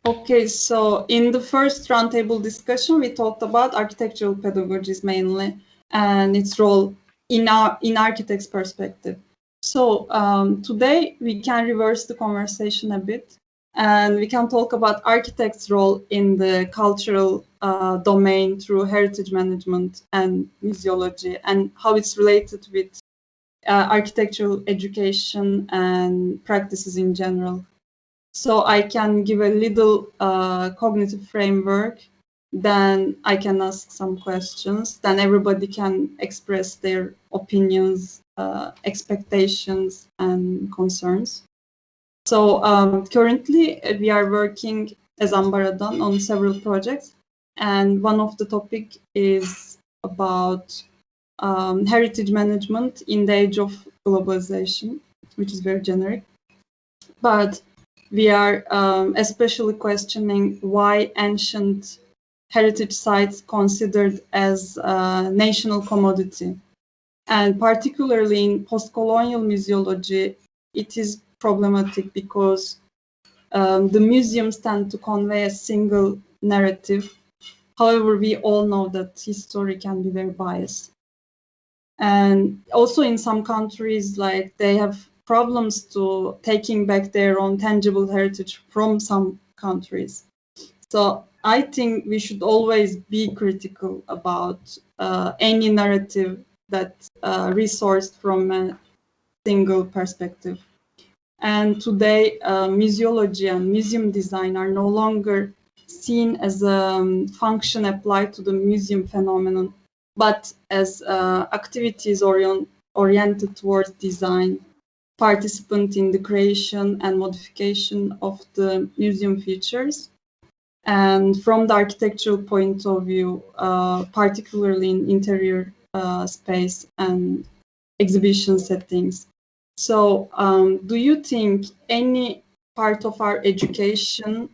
Okay, so in the first roundtable discussion, we talked about architectural pedagogies mainly and its role in architect's perspective. So today we can reverse the conversation a bit, and we can talk about architect's role in the cultural domain through heritage management and museology, and how it's related with architectural education and practices in general. So I can give a little cognitive framework, then I can ask some questions, then everybody can express their opinions, expectations, and concerns. So currently we are working as Ambaradan on several projects, and one of the topic is about heritage management in the age of globalization, which is very generic. But we are especially questioning why ancient heritage sites considered as a national commodity. And particularly in post-colonial museology, it is problematic because the museums tend to convey a single narrative. However, we all know that history can be very biased. And also in some countries, like they have problems to taking back their own tangible heritage from some countries. So I think we should always be critical about any narrative that resourced from a single perspective. And today, museology and museum design are no longer seen as a function applied to the museum phenomenon, but as activities oriented towards design, participant in the creation and modification of the museum features. And from the architectural point of view, particularly in interior space and exhibition settings. So do you think any part of our education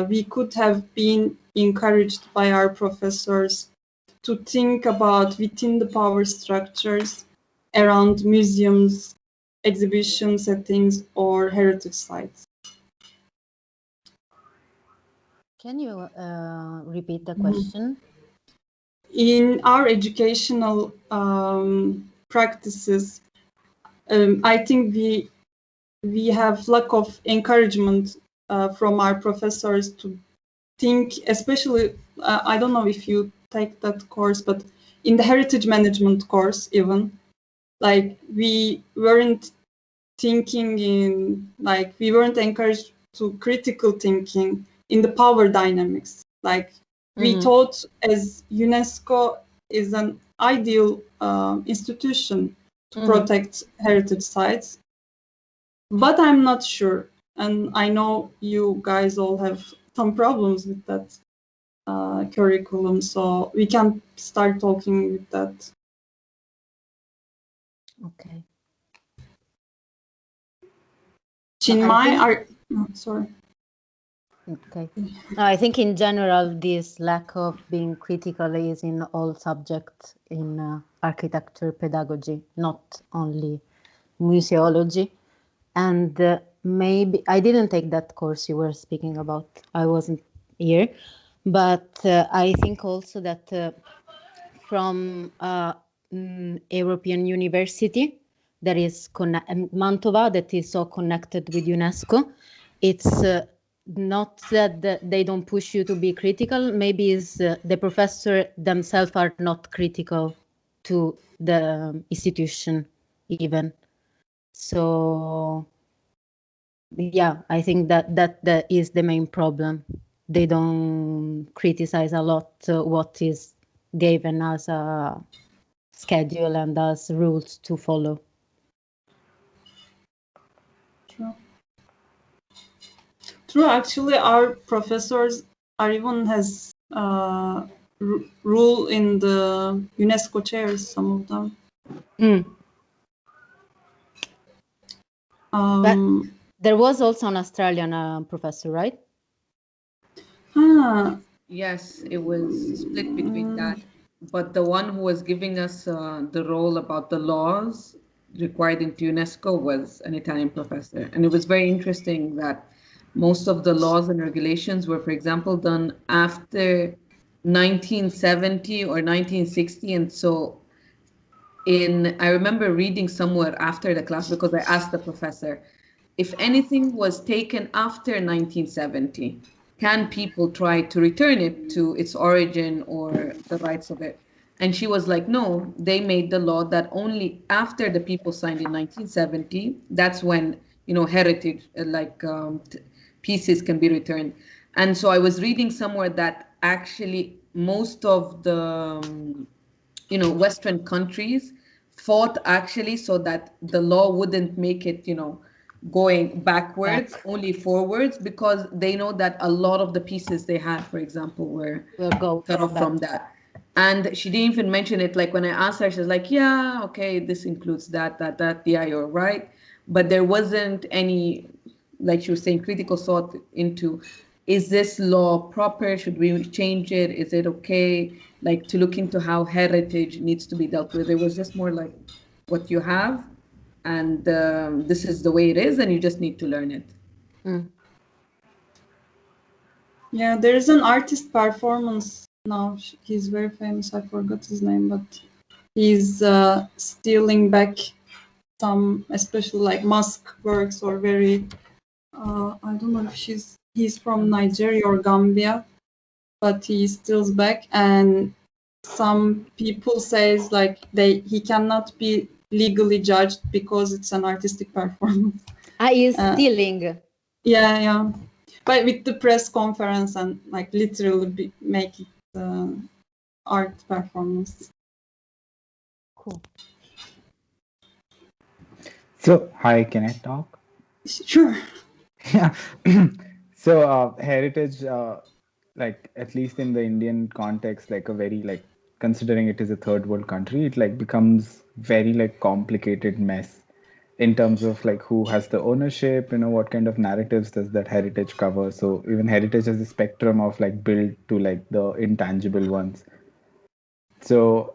we could have been encouraged by our professors to think about within the power structures around museums, exhibition settings, or heritage sites? Can you repeat the question? In our educational practices, I think we have lack of encouragement from our professors to think, especially, I don't know if you take that course, but in the heritage management course, even, like we weren't thinking in, like we weren't encouraged to critical thinking in the power dynamics. Like we thought as UNESCO is an ideal institution to protect heritage sites, but I'm not sure. And I know you guys all have some problems with that curriculum, so we can start talking with that. Okay. Chinmay, sorry. Okay. No, I think in general, this lack of being critical is in all subjects in architecture pedagogy, not only museology. And maybe I didn't take that course you were speaking about. I wasn't here. But I think also that from European university that is Mantova, that is so connected with UNESCO, it's not that they don't push you to be critical. Maybe is the professor themselves are not critical to the institution even. So yeah, I think that is the main problem. They don't criticize a lot what is given as a schedule and as rules to follow. True. Actually, our professors are even has rule in the UNESCO chairs, some of them. But there was also an Australian professor, right? Yes, it was split between that. But the one who was giving us the role about the laws required into UNESCO was an Italian professor. And it was very interesting that most of the laws and regulations were, for example, done after 1970 or 1960. And so I remember reading somewhere after the class, because I asked the professor, if anything was taken after 1970, can people try to return it to its origin or the rights of it? And she was like, no, they made the law that only after the people signed in 1970, that's when, heritage, pieces can be returned. And so I was reading somewhere that actually most of the, Western countries fought actually so that the law wouldn't make it, going backwards, Back. only forwards, because they know that a lot of the pieces they had, for example, were Will go cut off back. from that. And she didn't even mention it. Like when I asked her, she was like, yeah, okay, this includes that. Yeah, you're right. But there wasn't any, like she was saying, critical thought into, is this law proper? Should we change it? Is it okay? Like to look into how heritage needs to be dealt with. It was just more like what you have, and this is the way it is, and you just need to learn it. Mm. Yeah, there is an artist performance now. He's very famous. I forgot his name, but he's stealing back some, especially like mask works or very. I don't know if he's from Nigeria or Gambia, but he steals back, and some people says like he cannot be legally judged because it's an artistic performance. He is stealing. Yeah. But with the press conference and like literally make it art performance. Cool. So, hi, can I talk? Sure. Yeah. So, heritage, like at least in the Indian context, like a very like considering it is a third world country, it like becomes very like complicated mess in terms of like who has the ownership, what kind of narratives does that heritage cover. So even heritage has a spectrum of like built to like the intangible ones. So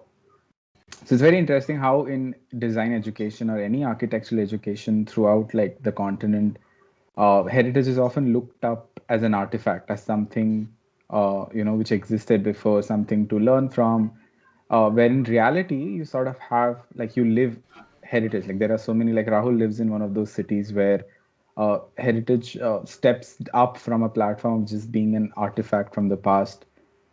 so it's very interesting how in design education or any architectural education throughout like the continent, heritage is often looked up as an artifact, as something which existed before, something to learn from. Where in reality, you sort of have like you live heritage. Like there are so many. Like Rahul lives in one of those cities where heritage steps up from a platform of just being an artifact from the past,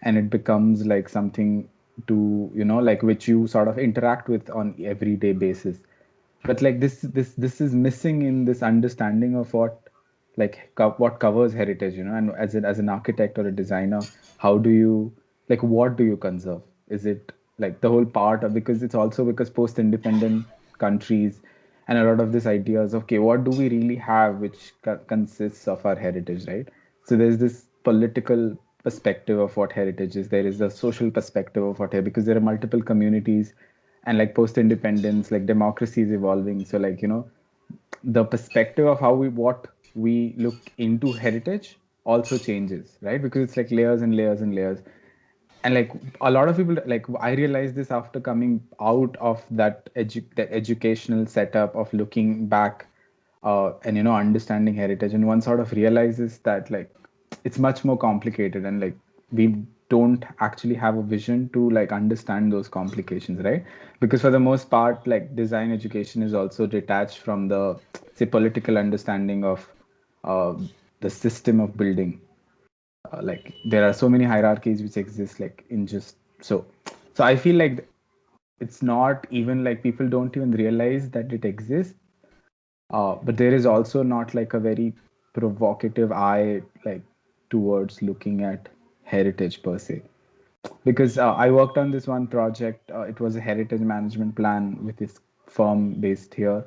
and it becomes like something to like which you sort of interact with on everyday basis. But like this is missing in this understanding of what like what covers heritage, and as an architect or a designer, how do you like what do you conserve? Is it like the whole part of, because it's also because post independent countries and a lot of this ideas, okay, what do we really have which consists of our heritage, right? So there's this political perspective of what heritage is, there is the social perspective of what, because there are multiple communities, and like post independence, like democracy is evolving, so like the perspective of how we look into heritage also changes, right? Because it's like layers and layers and layers. And like a lot of people, like I realized this after coming out of that educational setup of looking back, and understanding heritage, and one sort of realizes that like it's much more complicated, and like we don't actually have a vision to like understand those complications, right? Because for the most part, like design education is also detached from the, say, political understanding of uh, the system of building. Like there are so many hierarchies which exist like in just so I feel like it's not even like people don't even realize that it exists, but there is also not like a very provocative eye like towards looking at heritage per se, because I worked on this one project. It was a heritage management plan with this firm based here,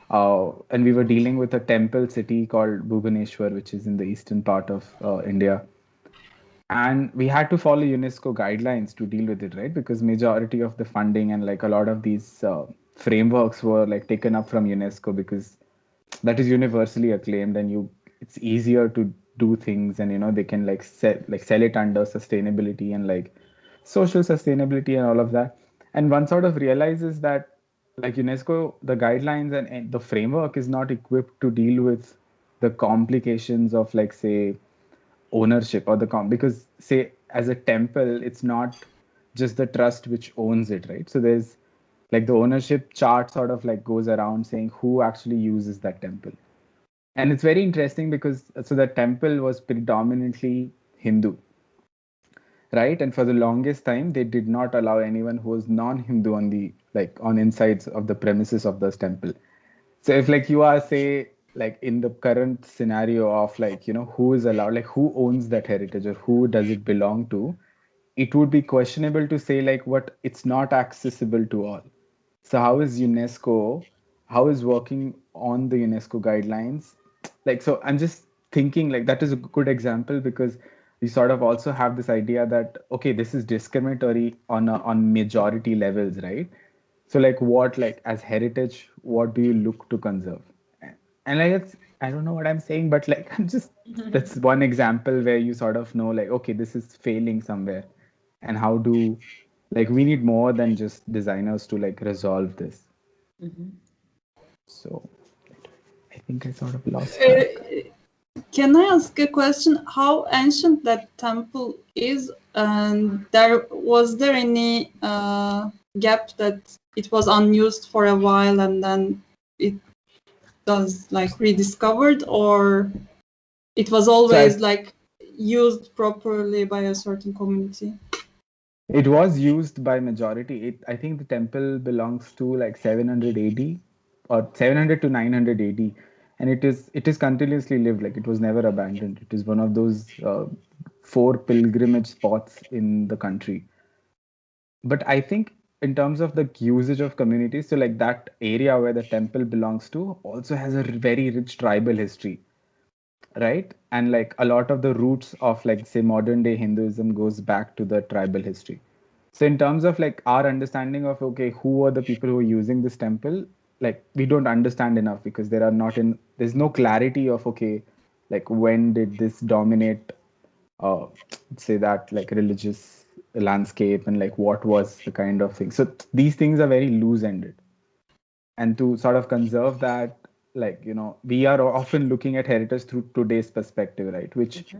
and we were dealing with a temple city called Bhubaneswar, which is in the eastern part of India, and we had to follow UNESCO guidelines to deal with it, right? Because majority of the funding and like a lot of these frameworks were like taken up from UNESCO, because that is universally acclaimed, and it's easier to do things, and they can sell it under sustainability and like social sustainability and all of that. And one sort of realizes that like UNESCO, the guidelines and the framework is not equipped to deal with the complications of like say ownership or because say as a temple it's not just the trust which owns it, right? So there's like the ownership chart sort of like goes around saying who actually uses that temple. And it's very interesting because so the temple was predominantly Hindu, right? And for the longest time they did not allow anyone who was non-Hindu on the like on insides of the premises of this temple. So if like you are say like in the current scenario of like who is allowed, like who owns that heritage or who does it belong to, it would be questionable to say like what it's not accessible to all. So how is UNESCO, how is working on the UNESCO guidelines? Like, so I'm just thinking like that is a good example because we sort of also have this idea that, okay, this is discriminatory on majority levels, right? So like what, like as heritage, what do you look to conserve? And like it's, I don't know what I'm saying, but like I'm just, that's one example where you sort of know like, okay, this is failing somewhere. And how do, like we need more than just designers to like resolve this. So I think I sort of lost track. Can I ask a question? How ancient that temple is, and there any gap that it was unused for a while and then it was like rediscovered, or it was always like used properly by a certain community? It was used by majority. I think the temple belongs to like 700 AD or 700 to 900 AD, and it is continuously lived. Like it was never abandoned. It is one of those four pilgrimage spots in the country. But I think in terms of the usage of communities, so like that area where the temple belongs to also has a very rich tribal history, right? And like a lot of the roots of like say modern day Hinduism goes back to the tribal history. So in terms of like our understanding of okay, who are the people who are using this temple, like we don't understand enough because there's no clarity of okay, like when did this dominate uh say that like religious landscape and like what was the kind of thing. So these things are very loose ended, and to sort of conserve that, like we are often looking at heritage through today's perspective, right? Which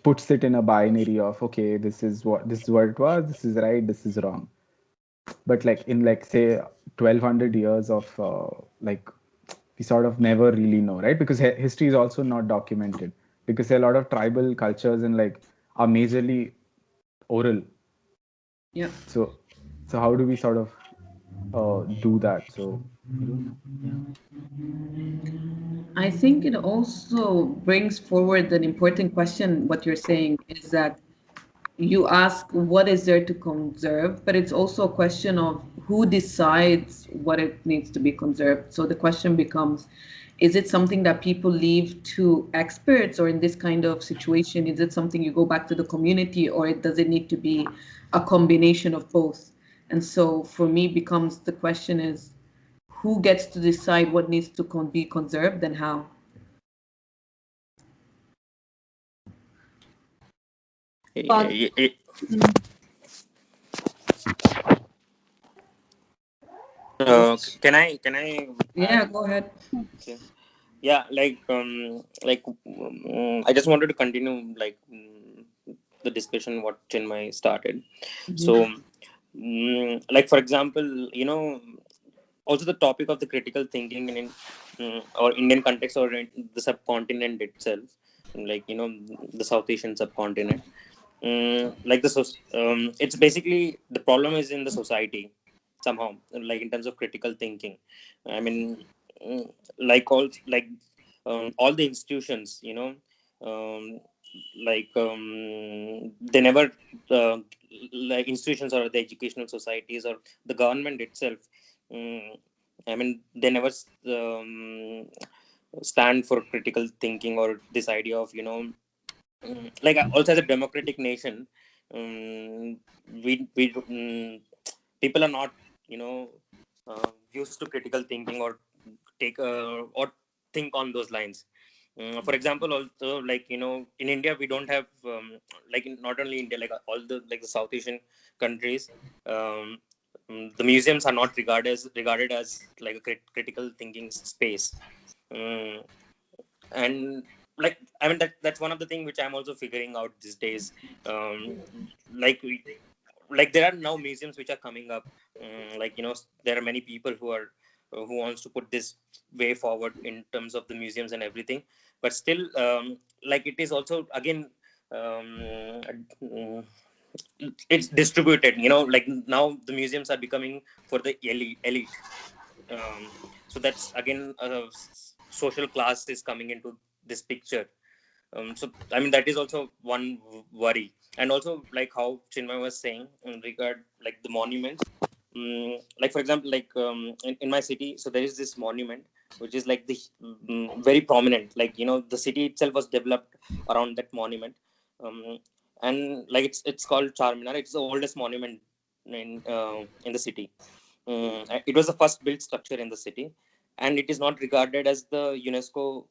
puts it in a binary of okay, this is what it was, this is right, this is wrong. But like in like say 1200 years of like we sort of never really know, right? Because history is also not documented because a lot of tribal cultures and like are majorly oral. Yeah. So how do we sort of do that? So I don't know. Yeah. I think it also brings forward an important question. What you're saying is that you ask what is there to conserve, but it's also a question of who decides what it needs to be conserved. So the question becomes, is it something that people leave to experts, or in this kind of situation, is it something you go back to the community, or does it need to be a combination of both? And so for me becomes the question is, who gets to decide what needs to be conserved and how? But Can I Yeah, add? go ahead. Okay. Yeah, I just wanted to continue the discussion what Chinmay started. So, like for example, also the topic of the critical thinking or Indian context or in the subcontinent itself, like the South Asian subcontinent. Like it's basically the problem is in the society somehow, like in terms of critical thinking. I mean, all the institutions, um, they never uh, like institutions or the educational societies or the government itself. um, I mean, they never stand for critical thinking or this idea of like also as a democratic nation, we people are not you know used to critical thinking or take or think on those lines. For example, also like in India we don't have not only India, like all the like the South Asian countries, um, the museums are not regarded as like a critical thinking space. um, And like, I mean, that's one of the things which I'm also figuring out these days. um like like there are now museums which are coming up. Like, there are many people who wants to put this way forward in terms of the museums and everything, but still, like, it is also again, um, it's distributed, like now the museums are becoming for the elite. So that's again, social class is coming into this picture. So I mean, that is also one worry. And also, like how Chinmay was saying in regard, like the monuments. Like for example, like, in my city, so there is this monument which is like the, very prominent. Like, the city itself was developed around that monument. um, and like it's called Charminar. It's the oldest monument in the city. It was the first built structure in the city, and it is not regarded as the UNESCO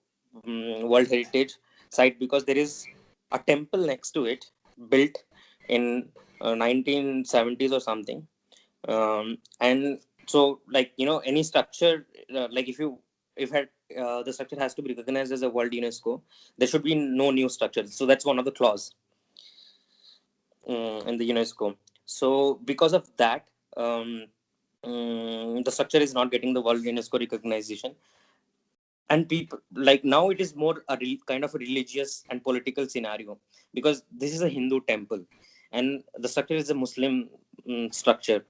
World Heritage Site because there is a temple next to it, built in 1970s or something. And so, like, any structure, like if the structure has to be recognized as a World UNESCO, there should be no new structures. So that's one of the clause in the UNESCO. So because of that, the structure is not getting the World UNESCO recognition. And people, like, now it is more a kind of a religious and political scenario, because this is a Hindu temple and the structure is a Muslim structure,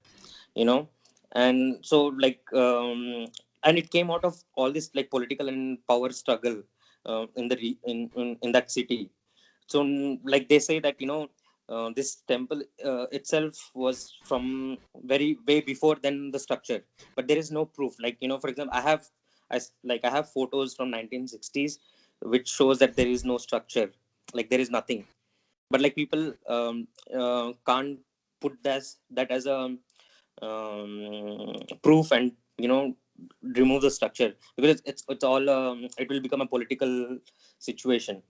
you know and so, like, and it came out of all this, like, political and power struggle in the in that city. So, like, they say that, this temple itself was from very way before than the structure, but there is no proof. Like, for example, I have photos from 1960s which shows that there is no structure, like there is nothing. But like, people can't put that as a proof, and remove the structure, because it's all, it will become a political situation.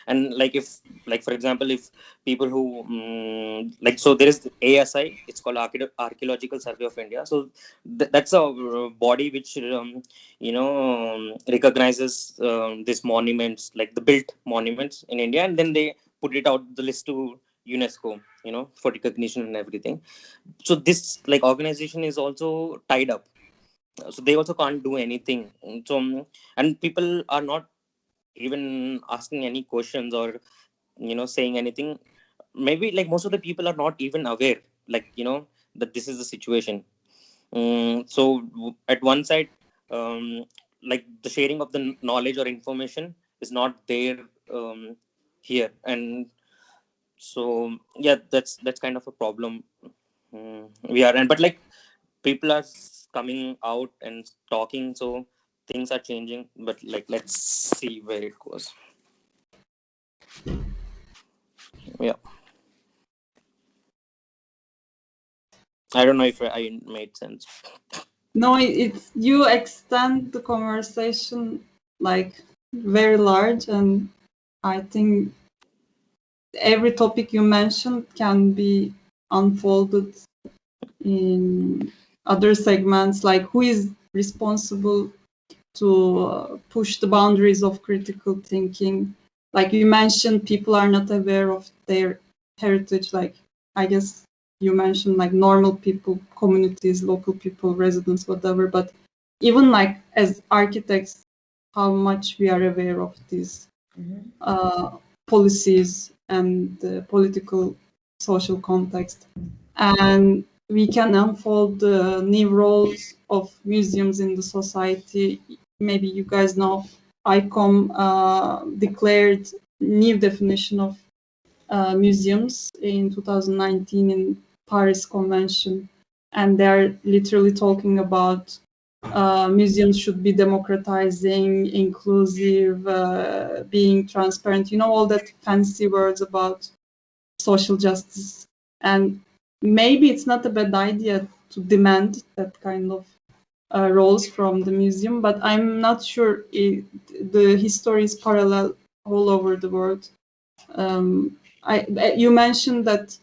And like, if, like, for example, if people who, like, so there is ASI, it's called Archaeological Survey of India. So that's a body which, recognizes these monuments, like the built monuments in India, and then they put it out the list to UNESCO, for recognition and everything. So this, like, organization is also tied up, so they also can't do anything. So, and people are not even asking any questions or saying anything. Maybe, like, most of the people are not even aware, like, that this is the situation. So at one side, like, the sharing of the knowledge or information is not there here. And so, yeah, that's kind of a problem. We are, and but, like, people are coming out and talking, so things are changing. But, like, let's see where it goes. Yeah, I don't know if I made sense. No, it's you extend the conversation like very large, and I think every topic you mentioned can be unfolded in other segments, like who is responsible to push the boundaries of critical thinking. Like you mentioned, people are not aware of their heritage. Like, I guess you mentioned, like, normal people, communities, local people, residents, whatever. But even, like, as architects, how much we are aware of these policies and the political social context. And we can unfold the new roles of museums in the society. Maybe you guys know ICOM declared new definition of museums in 2019 in Paris Convention, and they're literally talking about museums should be democratizing, inclusive, being transparent. You know, all that fancy words about social justice. And maybe it's not a bad idea to demand that kind of roles from the museum, but I'm not sure the history is parallel all over the world. You mentioned that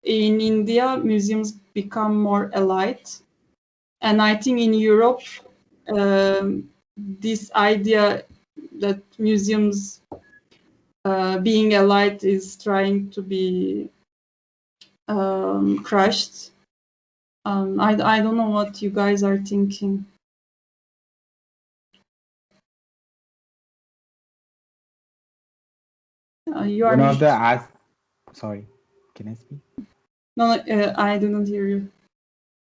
in India, museums become more elite, and I think in Europe, this idea that museums being a light is trying to be crushed. I don't know what you guys are thinking. You are One of the sorry, can I speak? No, I didn't hear you.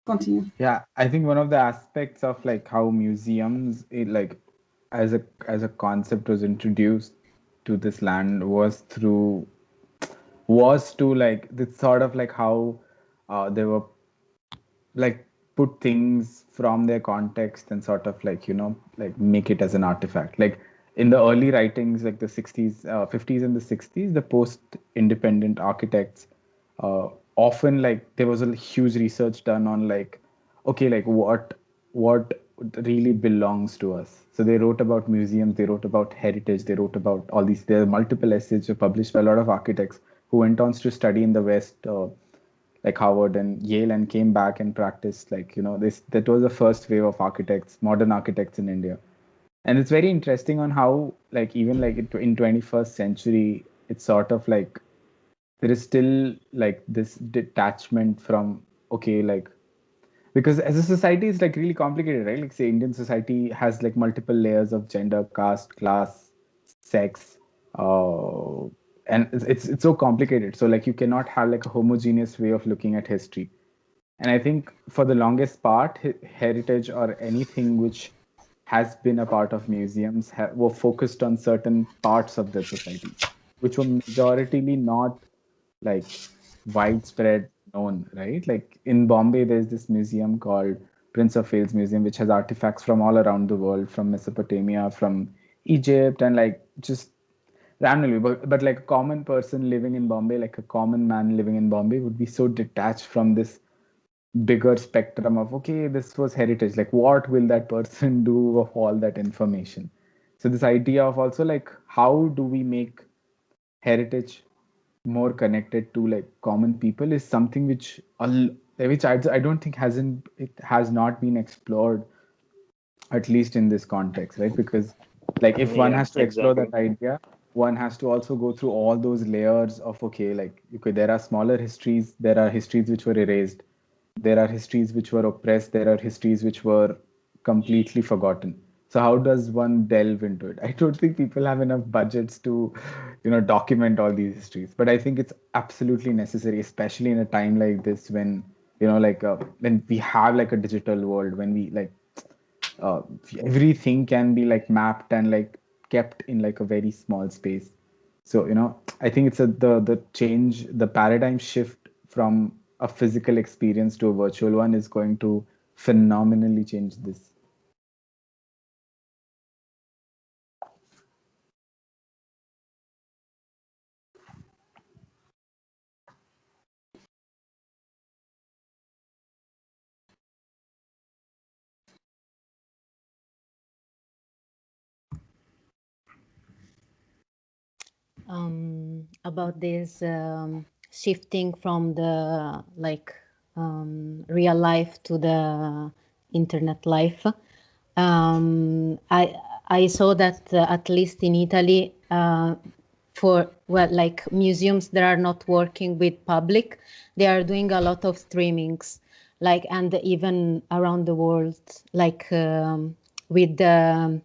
Continue. Yeah, I think one of the aspects of like how museums like as a concept was introduced to this land was to like this sort of like how they were like put things from their context and sort of like like make it as an artifact. Like in the early writings, like the 60s 50s and the 60s, the post independent architects often like there was a huge research done on like okay, like what really belongs to us. So they wrote about museums, they wrote about heritage, they wrote about all these. There are multiple essays published by a lot of architects who went on to study in the West, like Harvard and Yale, and came back and practiced like this. That was the first wave of architects, modern architects in India. And it's very interesting on how like even like in 21st century, it's sort of like there is still like this detachment from okay, like because as a society it's like really complicated, right? Like say Indian society has like multiple layers of gender, caste, class, sex, and it's so complicated. So like you cannot have like a homogeneous way of looking at history. And I think for the longest part, heritage or anything which has been a part of museums were focused on certain parts of the society, which were majoritarily not like widespread known, right? Like in Bombay, there's this museum called Prince of Wales Museum, which has artifacts from all around the world, from Mesopotamia, from Egypt, and like just randomly. But like a common person living in Bombay, like a common man living in Bombay, would be so detached from this bigger spectrum of okay, this was heritage. Like, what will that person do of all that information? So this idea of also like how do we make heritage more connected to like common people is something which I don't think it has not been explored, at least in this context, right? Because like if one Yeah, has to explore exactly. that idea, one has to also go through all those layers of okay, like okay, there are smaller histories, there are histories which were erased, there are histories which were oppressed, there are histories which were completely forgotten. So how does one delve into it? I don't think people have enough budgets to document all these histories, but I think it's absolutely necessary, especially in a time like this when like when we have like a digital world, when we like uh, everything can be like mapped and like kept in like a very small space. So I think it's the change, the paradigm shift from a physical experience to a virtual one is going to phenomenally change this. About this shifting from the real life to the internet life. I saw that at least in Italy, for like museums that are not working with public, they are doing a lot of streamings, like, and even around the world, like with the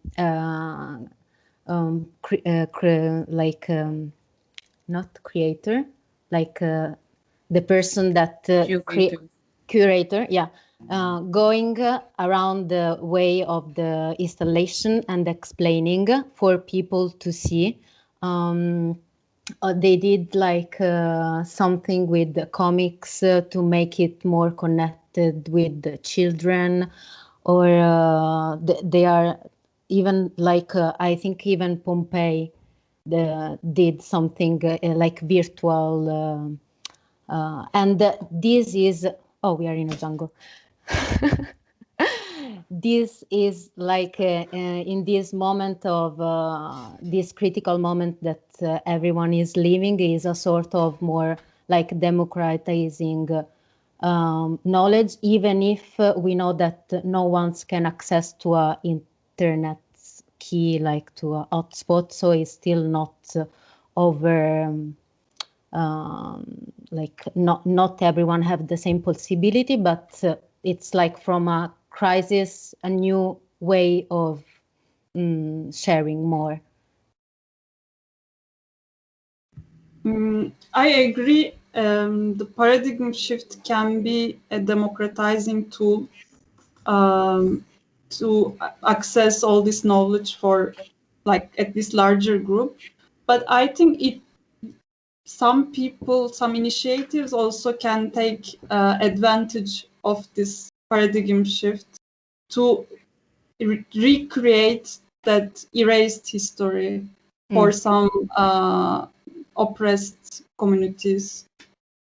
not creator, like the person that curator, yeah, going around the way of the installation and explaining for people to see. They did like something with the comics to make it more connected with the children, or they are even like I think even Pompeii did something like virtual, and this is, oh, we are in a jungle. This is like in this moment of this critical moment that everyone is living, is a sort of more like democratizing knowledge, even if we know that no one can access to a internet key, like to a hotspot, so it's still not over. Like not everyone have the same possibility, but it's like from a crisis, a new way of sharing more. I agree. The paradigm shift can be a democratizing tool to access all this knowledge for like at this larger group. But I think some people, some initiatives also can take advantage of this paradigm shift to recreate that erased history for some oppressed communities.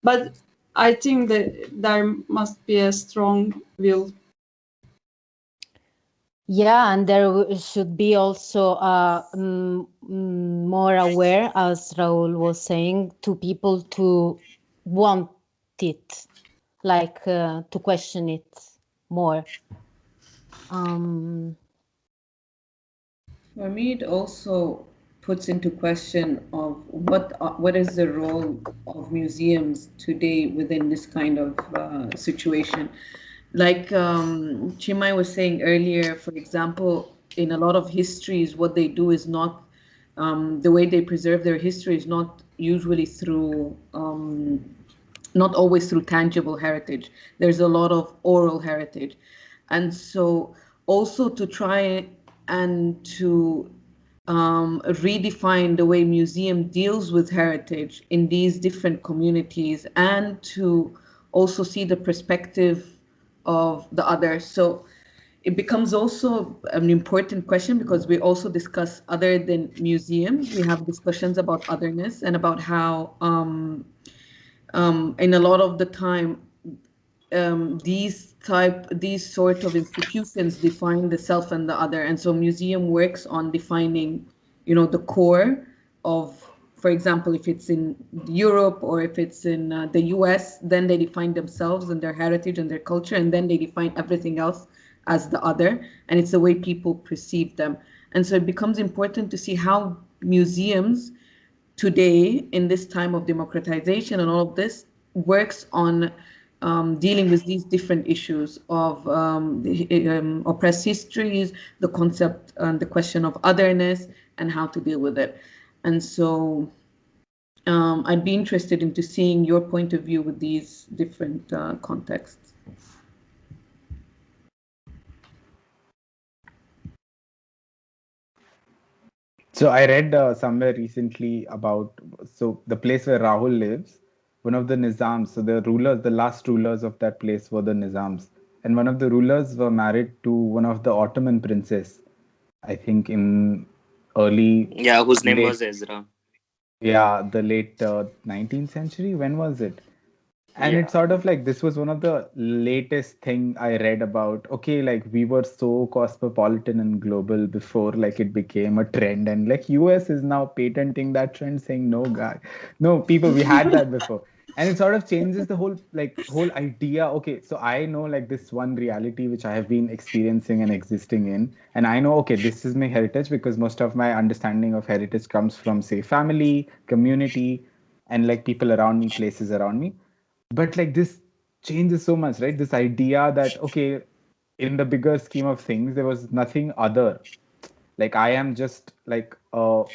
But I think that there must be a strong will. Yeah, and there should be also more aware, as Raul was saying, to people to want it, like to question it more. For me, it also puts into question of what is the role of museums today within this kind of situation. Like Chimai was saying earlier, for example, in a lot of histories, what they do is not the way they preserve their history is not usually through not always through tangible heritage. There's a lot of oral heritage. And so also to try and to redefine the way museum deals with heritage in these different communities and to also see the perspective of the other. So it becomes also an important question because we also discuss other than museums. We have discussions about otherness and about how in a lot of the time these sort of institutions define the self and the other, and so museum works on defining the core of, for example, if it's in Europe or if it's in the US, then they define themselves and their heritage and their culture, and then they define everything else as the other, and it's the way people perceive them. And so it becomes important to see how museums today, in this time of democratization and all of this, works on dealing with these different issues of oppressed histories, the concept and the question of otherness, and how to deal with it. And so I'd be interested into seeing your point of view with these different contexts. So I read somewhere recently about the place where Rahul lives, one of the Nizams. So the rulers, the last rulers of that place were the Nizams, and one of the rulers were married to one of the Ottoman princes. I think in early Yeah, whose name late was Ezra. the late 19th century. When was it? And Yeah. it's sort of like this was one of the latest thing I read about. Okay, like we were so cosmopolitan and global before, like it became a trend, and like US is now patenting that trend, saying no, guy, no people, we had that before, and it sort of changes the whole idea. Okay, so I know like this one reality which I have been experiencing and existing in, and I know okay, this is my heritage because most of my understanding of heritage comes from say family, community, and like people around me, places around me, but like this changes so much, right? This idea that okay, in the bigger scheme of things there was nothing other, like I am just like a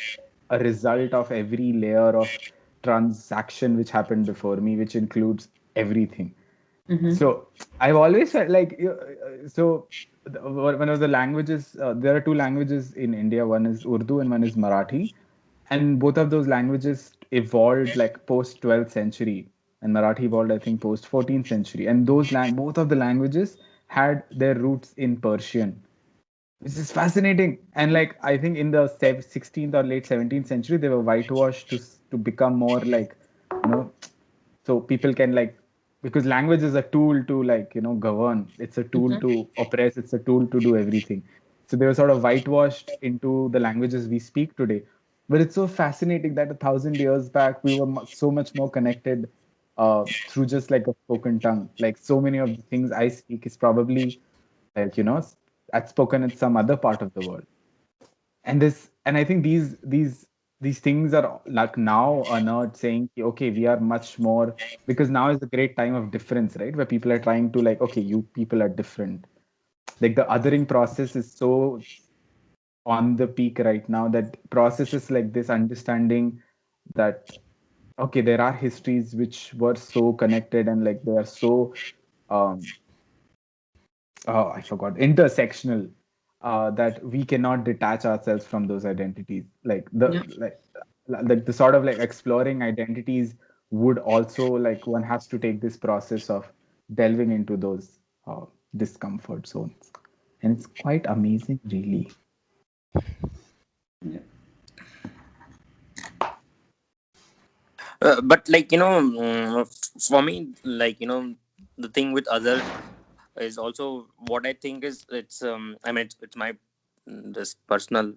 result of every layer of transaction which happened before me, which includes everything. So I've always felt like one of the languages, there are two languages in India, one is Urdu and one is Marathi, and both of those languages evolved like post 12th century, and Marathi evolved I think post 14th century, and both of the languages had their roots in Persian, which is fascinating. And like I think in the 16th or late 17th century they were whitewashed to become more like, you know, so people can like, because language is a tool to like, you know, govern, it's a tool to oppress, it's a tool to do everything. So they were sort of whitewashed into the languages we speak today. But it's so fascinating that 1,000 years back we were so much more connected through just like a spoken tongue. Like so many of the things I speak is probably like, you know, that's spoken in some other part of the world. and I think these things are like now unearthed, saying, okay, we are much more, because now is a great time of difference, right? Where people are trying to like, okay, you people are different. Like the othering process is so on the peak right now, that processes like this understanding that, okay, there are histories which were so connected, and like they are so um I forgot, intersectional, that we cannot detach ourselves from those identities. Yeah. Like the sort of like exploring identities would also, like, one has to take this process of delving into those discomfort zones, and it's quite amazing, really. Yeah. But like for me, like the thing with other is also what I think is, it's I mean it's my just personal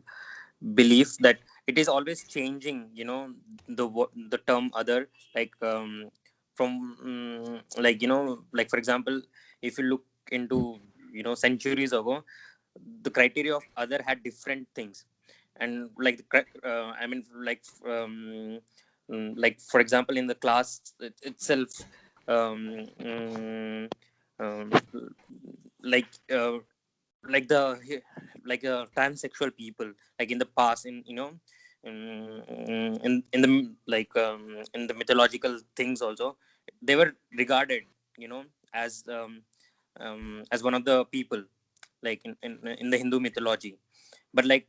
belief that it is always changing, the term other, like from like like for example, if you look into centuries ago, the criteria of other had different things. And like I mean like for example, in the class itself, um, mm, um, like like the like transsexual people, like in the past, in the in the mythological things also, they were regarded, as as one of the people, like in the Hindu mythology. But like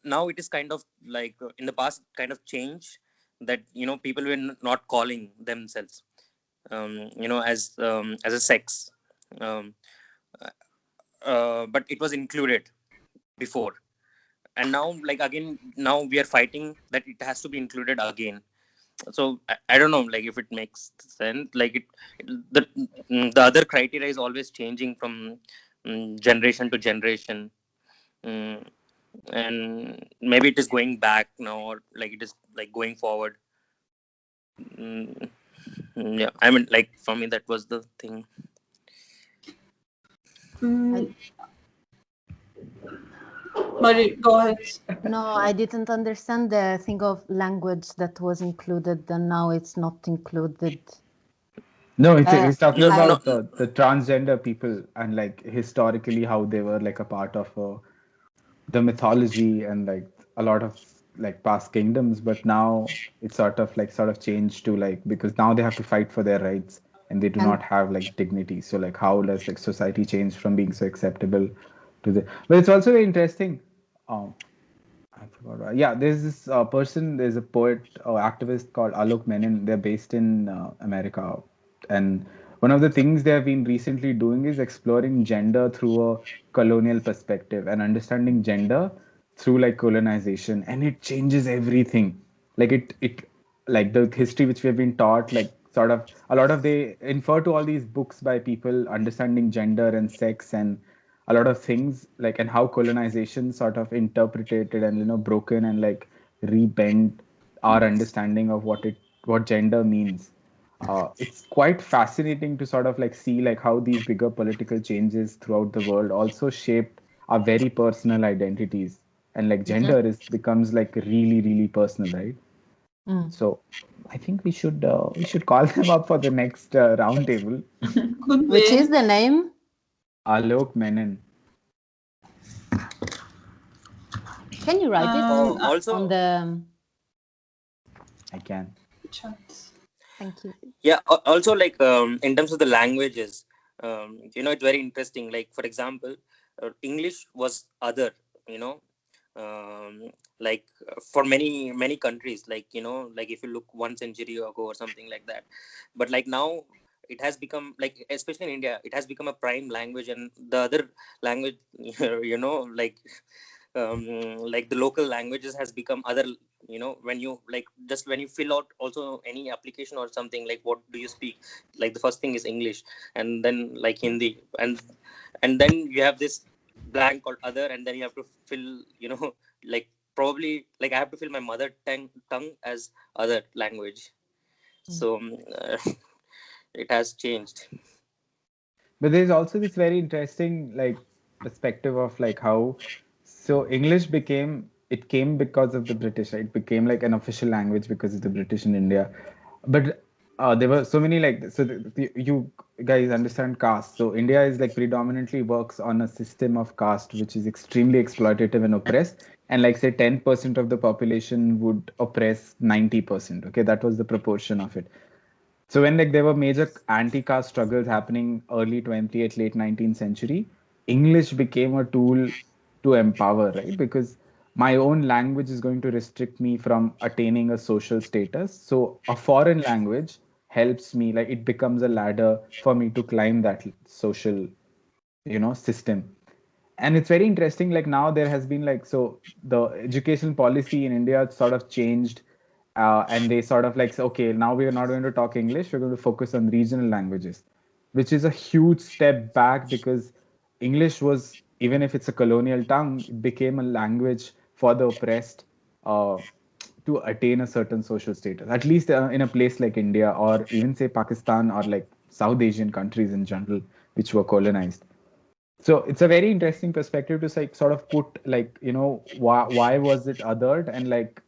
now it is kind of like in the past kind of change, that people were not calling themselves as a sex, um, but it was included before. And now, like again, now we are fighting that it has to be included again. So I don't know, like if it makes sense, like the other criteria is always changing from generation to generation. Mm, and maybe it is going back now, or like it is like going forward. mm, yeah, I mean, like for me that was the thing. Mm, Marie, go ahead. No, I didn't understand the thing of language that was included and now it's not included. No, Uh, he's talking No, no. about the transgender people, and like historically how they were like a part of the mythology, and like a lot of like past kingdoms, but now it's sort of changed to like, because now they have to fight for their rights, and they do and not have like dignity. So like how does like society change from being so acceptable to the, but it's also very interesting. um I forgot. Yeah, there's this person. There's a poet or activist called Alok Menon. They're based in America, and one of the things they have been recently doing is exploring gender through a colonial perspective and understanding gender through like colonization, and it changes everything. Like it like the history which we have been taught, like sort of a lot of, they infer to all these books by people understanding gender and sex and a lot of things, like, and how colonization sort of interpreted and broken and like rebent our understanding of what gender means. It's quite fascinating to sort of like see like how these bigger political changes throughout the world also shaped our very personal identities, and like Yeah. gender is becomes like really really personal, right? mm. So I think we should call them up for the next round table. Could Which be. is the name? Alok Menon. Can you write it Oh, Uh, on also, the I can. chat. thank you. yeah, also like in terms of the languages, it's very interesting. Like for example, English was other, you know, um, like for many countries, like like if you look 1 century ago or something like that. But like now it has become like, especially in India, it has become a prime language, and the other language, like the local languages has become other. When you like, just when you fill out also any application or something, like what do you speak, like the first thing is English, and then like Hindi, and then you have this blank called other, and then you have to fill, like probably like I have to fill my mother tongue as other language. Mm. So it has changed. But there's also this very interesting like perspective of like how So English came because of the British, right? It became like an official language because of the British in India. But there were so many like so you guys understand caste. So India is like predominantly works on a system of caste which is extremely exploitative and oppressed. And like say 10% of the population would oppress 90%. Okay, that was the proportion of it. So when like there were major anti-caste struggles happening early 20th, late 19th century, English became a tool to empower, right? Because my own language is going to restrict me from attaining a social status. So a foreign language helps me, like it becomes a ladder for me to climb that social, system. And it's very interesting, like now there has been like, so the education policy in India sort of changed, and they sort of like say, okay, now we are not going to talk English, we're going to focus on regional languages, which is a huge step back, because English was, even if it's a colonial tongue, it became a language for the oppressed, uh, to attain a certain social status, at least in a place like India, or even say Pakistan, or like South Asian countries in general, which were colonized. So it's a very interesting perspective to like sort of put, like, why was it othered, and like,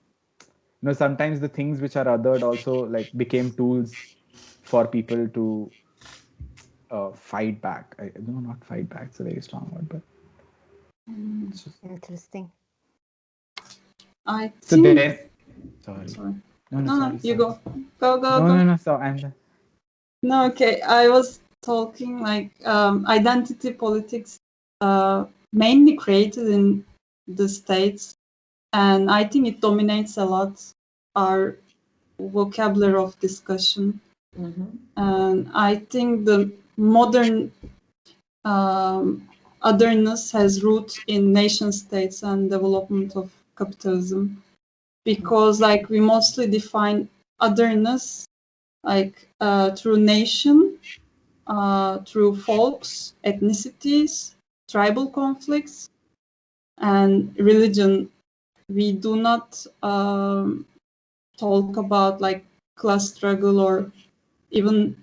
sometimes the things which are othered also like became tools for people to fight back. No, not fight back, it's a very strong word, but it's just... Interesting. I So think. then, sorry. No, Sorry, you sorry. go. Go. No. So I'm the... No, okay. I was talking like identity politics, mainly created in the States, and I think it dominates a lot our vocabulary of discussion. And I think the modern otherness has roots in nation states and development of capitalism, because like we mostly define otherness like through nation, through folks, ethnicities, tribal conflicts, and religion. We do not talk about like class struggle, or even,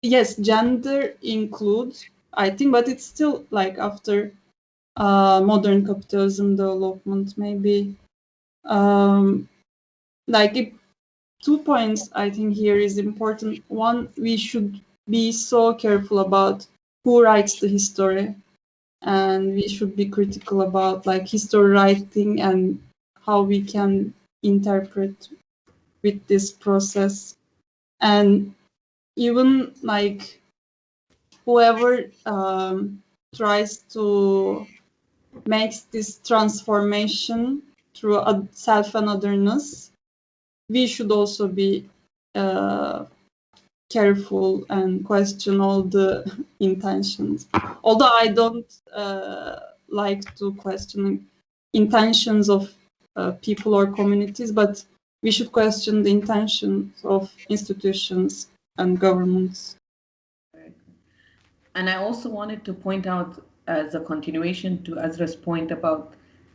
yes, gender includes, I think, but it's still like after modern capitalism development, maybe. Like if 2 points I think here is important. One, we should be so careful about who writes the history, and we should be critical about like history writing and how we can interpret with this process. And even like whoever tries to make this transformation through a self and otherness, we should also be careful and question all the intentions. Although I don't like to question intentions of people or communities, but we should question the intentions of institutions and governments. And I also wanted to point out, as a continuation to Azra's point about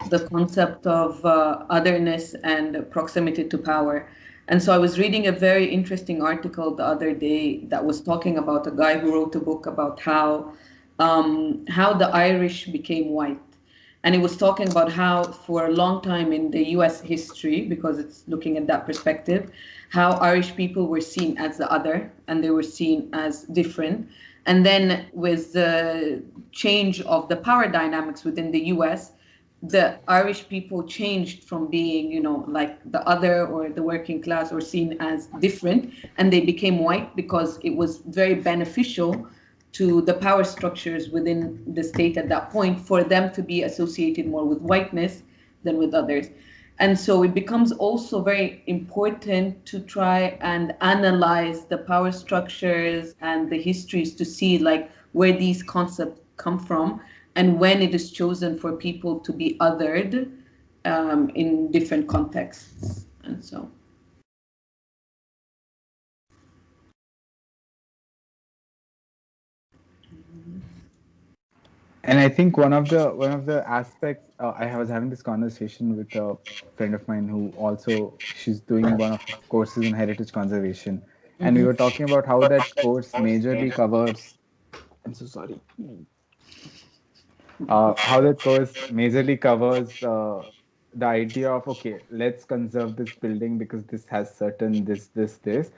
the concept of otherness and proximity to power. And so I was reading a very interesting article the other day that was talking about a guy who wrote a book about how the Irish became white. And it was talking about how, for a long time in the US history, because it's looking at that perspective, how Irish people were seen as the other and they were seen as different. And then with the change of the power dynamics within the US, the Irish people changed from being, like the other or the working class or seen as different, and they became white because it was very beneficial to the power structures within the state at that point for them to be associated more with whiteness than with others. And so it becomes also very important to try and analyze the power structures and the histories to see like where these concepts come from and when it is chosen for people to be othered in different contexts. And so. And I think one of the aspects, I was having this conversation with a friend of mine who also, she's doing one of the courses in heritage conservation, and we were talking about how that course majorly covers. I'm so sorry. How that goes majorly covers the idea of, okay, let's conserve this building because this has certain this.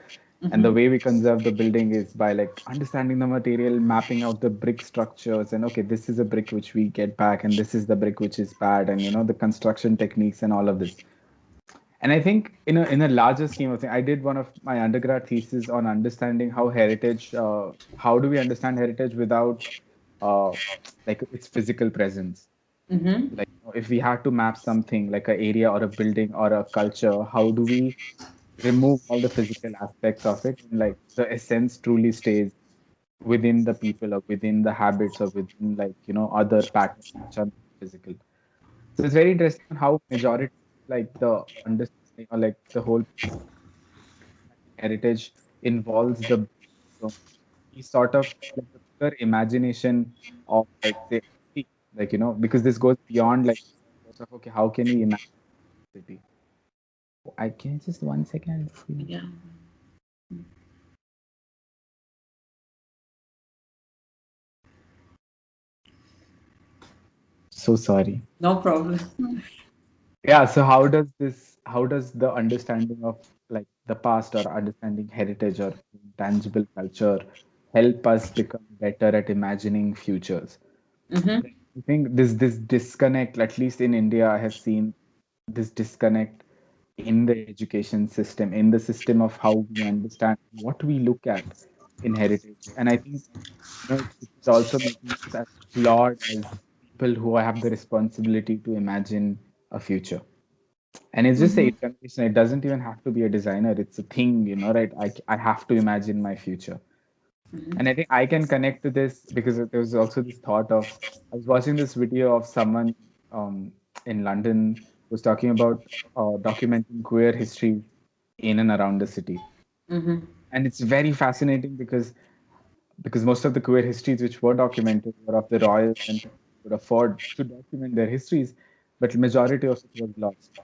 And the way we conserve the building is by like understanding the material, mapping out the brick structures, and okay, this is a brick which we get back, and this is the brick which is bad, and the construction techniques and all of this. And I think in a larger scheme of things, I did one of my undergrad thesis on understanding how heritage, how do we understand heritage without uh, like its physical presence. Like if we had to map something like an area or a building or a culture, how do we remove all the physical aspects of it, and like the essence truly stays within the people or within the habits or within like other patterns which are physical. So it's very interesting how majority like the understanding or like the whole heritage involves the so we sort of like the pure imagination of like say like because this goes beyond like sort of, okay, how can we imagine the city. I can just 1 second see. Yeah. So sorry. No problem. Yeah, so how does the understanding of like the past or understanding heritage or tangible culture help us become better at imagining futures? Like, I think this disconnect, at least in India, I have seen this disconnect in the education system, in the system of how we understand what we look at in heritage. And I think it's also making us as flawed as people who have the responsibility to imagine a future. And it's just a incarnation. It doesn't even have to be a designer. It's a thing, right? I have to imagine my future. And I think I can connect to this because there was also this thought of I was watching this video of someone in London who was talking about documenting queer history in and around the city. And it's very fascinating because most of the queer histories which were documented were of the royals and people who could afford to document their histories, but majority of it was lost.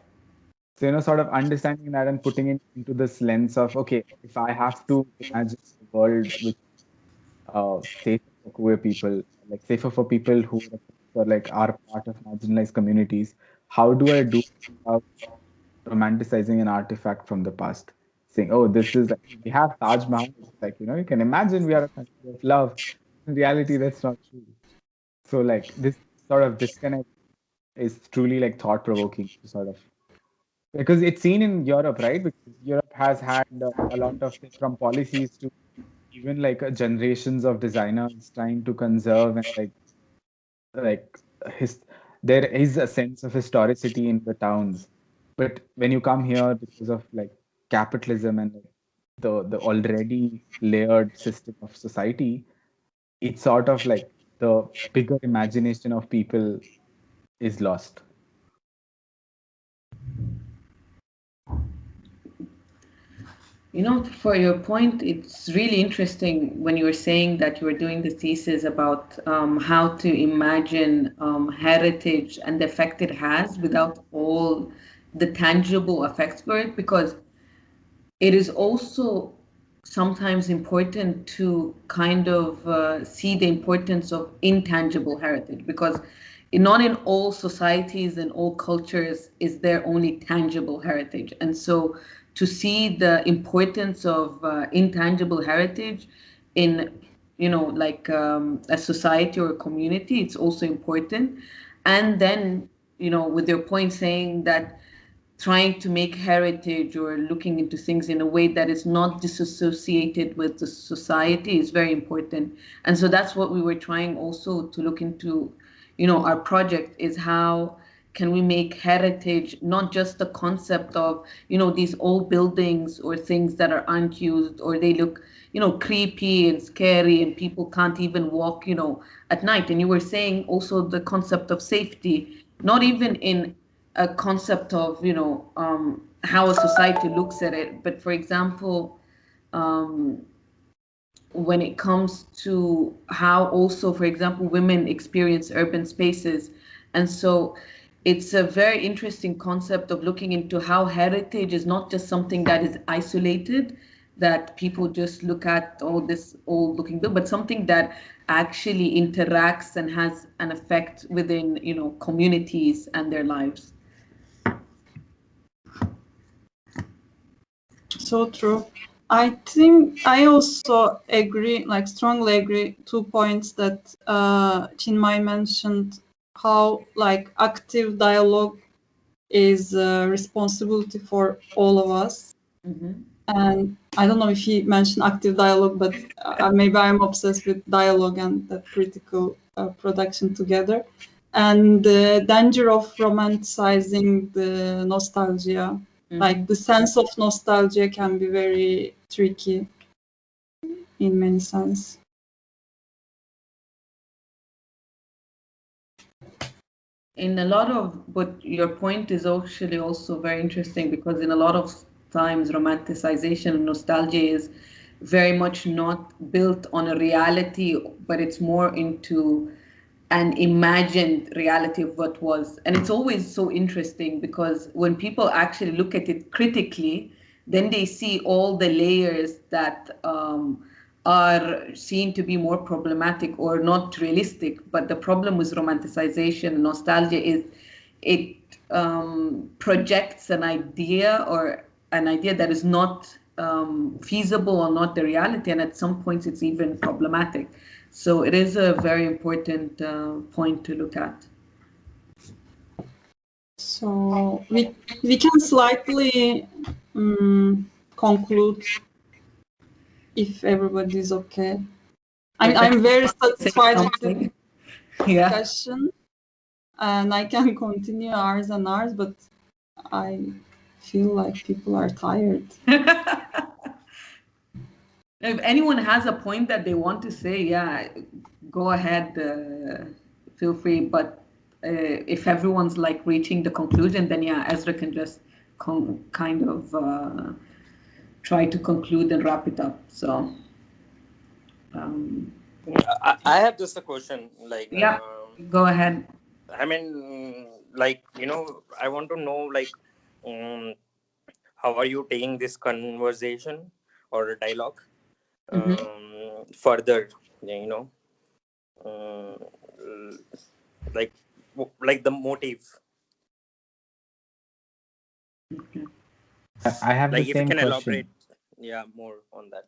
So, sort of understanding that and putting it into this lens of, okay, if I have to imagine a world which safer for queer people, like safer for people who like are part of marginalized communities, how do I do it without romanticizing an artifact from the past? Saying, oh, this is like, we have Taj Mahal. It's like, you can imagine we are a country of love. In reality, that's not true. So, like, this sort of disconnect is truly like thought provoking to sort of because it's seen in Europe, right? Because Europe has had a lot of from policies to even like generations of designers trying to conserve and like his there is a sense of historicity in the towns, but when you come here because of like capitalism and like, the already layered system of society, it's sort of like the bigger imagination of people is lost. For your point, it's really interesting when you were saying that you were doing the thesis about how to imagine heritage and the effect it has without all the tangible effects for it, because it is also sometimes important to kind of see the importance of intangible heritage, because not in all societies and all cultures is there only tangible heritage. And so to see the importance of intangible heritage in like a society or a community, it's also important. And then with your point saying that trying to make heritage or looking into things in a way that is not disassociated with the society is very important. And so that's what we were trying also to look into. Our project is how can we make heritage not just the concept of these old buildings or things that are unused or they look creepy and scary and people can't even walk at night. And you were saying also the concept of safety, not even in a concept of how a society looks at it, but for example, when it comes to how also, for example, women experience urban spaces. And so it's a very interesting concept of looking into how heritage is not just something that is isolated that people just look at, oh, this old looking building, but something that actually interacts and has an effect within, you know, communities and their lives. So true. I think I also agree, like strongly agree, 2 points that Chinmay mentioned, how like active dialogue is a responsibility for all of us. And I don't know if he mentioned active dialogue, but maybe I'm obsessed with dialogue and that critical production together. And the danger of romanticizing the nostalgia, like the sense of nostalgia can be very tricky in many sense. In a lot of, but your point is actually also very interesting, because in a lot of times romanticization and nostalgia is very much not built on a reality, but it's more into an imagined reality of what was. And it's always so interesting, because when people actually look at it critically, then they see all the layers that are seen to be more problematic or not realistic. But the problem with romanticization and nostalgia is it projects an idea, or an idea that is not feasible or not the reality, and at some points it's even problematic. So it is a very important point to look at. So we can slightly conclude if everybody is okay. I'm very satisfied with the discussion, and I can continue hours and hours, but I feel like people are tired. If anyone has a point that they want to say, yeah, go ahead, feel free. But if everyone's like reaching the conclusion, then yeah, Ezra can just kind of try to conclude and wrap it up. So I have just a question. Like, yeah, go ahead. I mean, like, you know, I want to know, like, how are you taking this conversation or dialogue further? You know, like the motive. I have Like, the if you same can question. elaborate, yeah, more on that.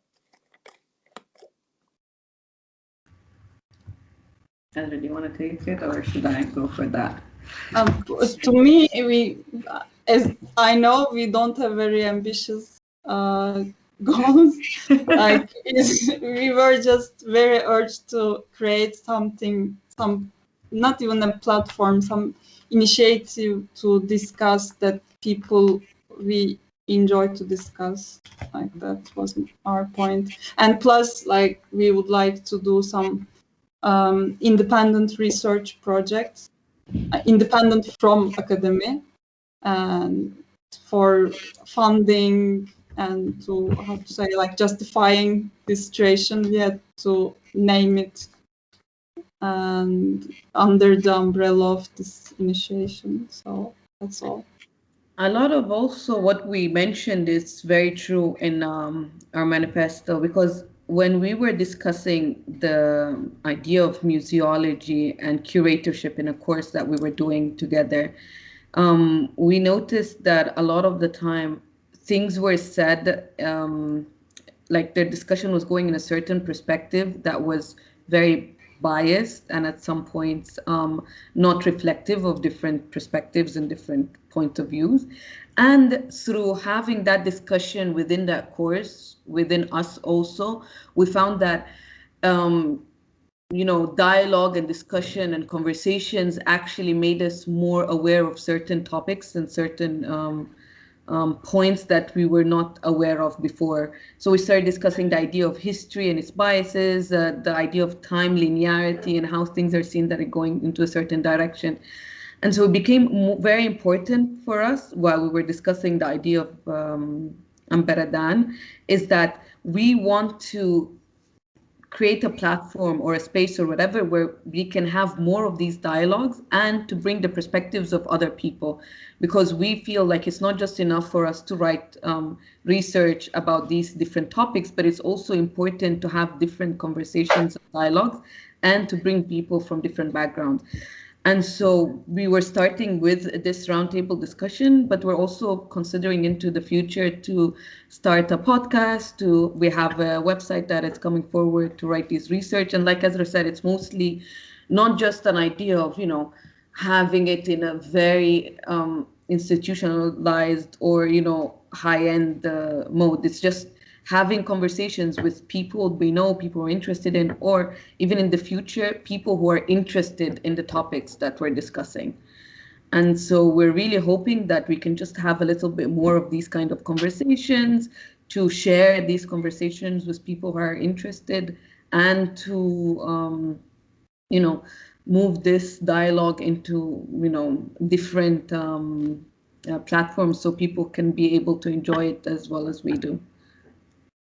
Ezra, do you want to take it, or should I go for that? To me, as I know, we don't have very ambitious goals. Like we were just very urged to create something, not even a platform, some initiative to discuss that people we enjoy to discuss. Like that was our point. And plus, like we would like to do some independent research projects, independent from academy, and for funding and to, how to say, like justifying this situation, we had to name it and under the umbrella of this initiation. So that's all. A lot of also what we mentioned is very true in our manifesto, because when we were discussing the idea of museology and curatorship in a course that we were doing together, we noticed that a lot of the time things were said, like the discussion was going in a certain perspective that was very biased, and at some points not reflective of different perspectives and different points of views. And through having that discussion within that course, within us also, we found that dialogue and discussion and conversations actually made us more aware of certain topics and certain points that we were not aware of before. So we started discussing the idea of history and its biases, the idea of time linearity and how things are seen that are going into a certain direction. And so it became very important for us while we were discussing the idea of Ambaradan, is that we want to create a platform or a space or whatever where we can have more of these dialogues and to bring the perspectives of other people, because we feel like it's not just enough for us to write research about these different topics, but it's also important to have different conversations and dialogues and to bring people from different backgrounds. And so we were starting with this roundtable discussion, but we're also considering into the future to start a podcast. We have a website that is coming forward to write this research. And like Ezra said, it's mostly not just an idea of, having it in a very institutionalized or, high-end mode. It's just having conversations with people we know, people are interested in, or even in the future, people who are interested in the topics that we're discussing. And so we're really hoping that we can just have a little bit more of these kind of conversations, to share these conversations with people who are interested, and to, move this dialogue into, different platforms so people can be able to enjoy it as well as we do.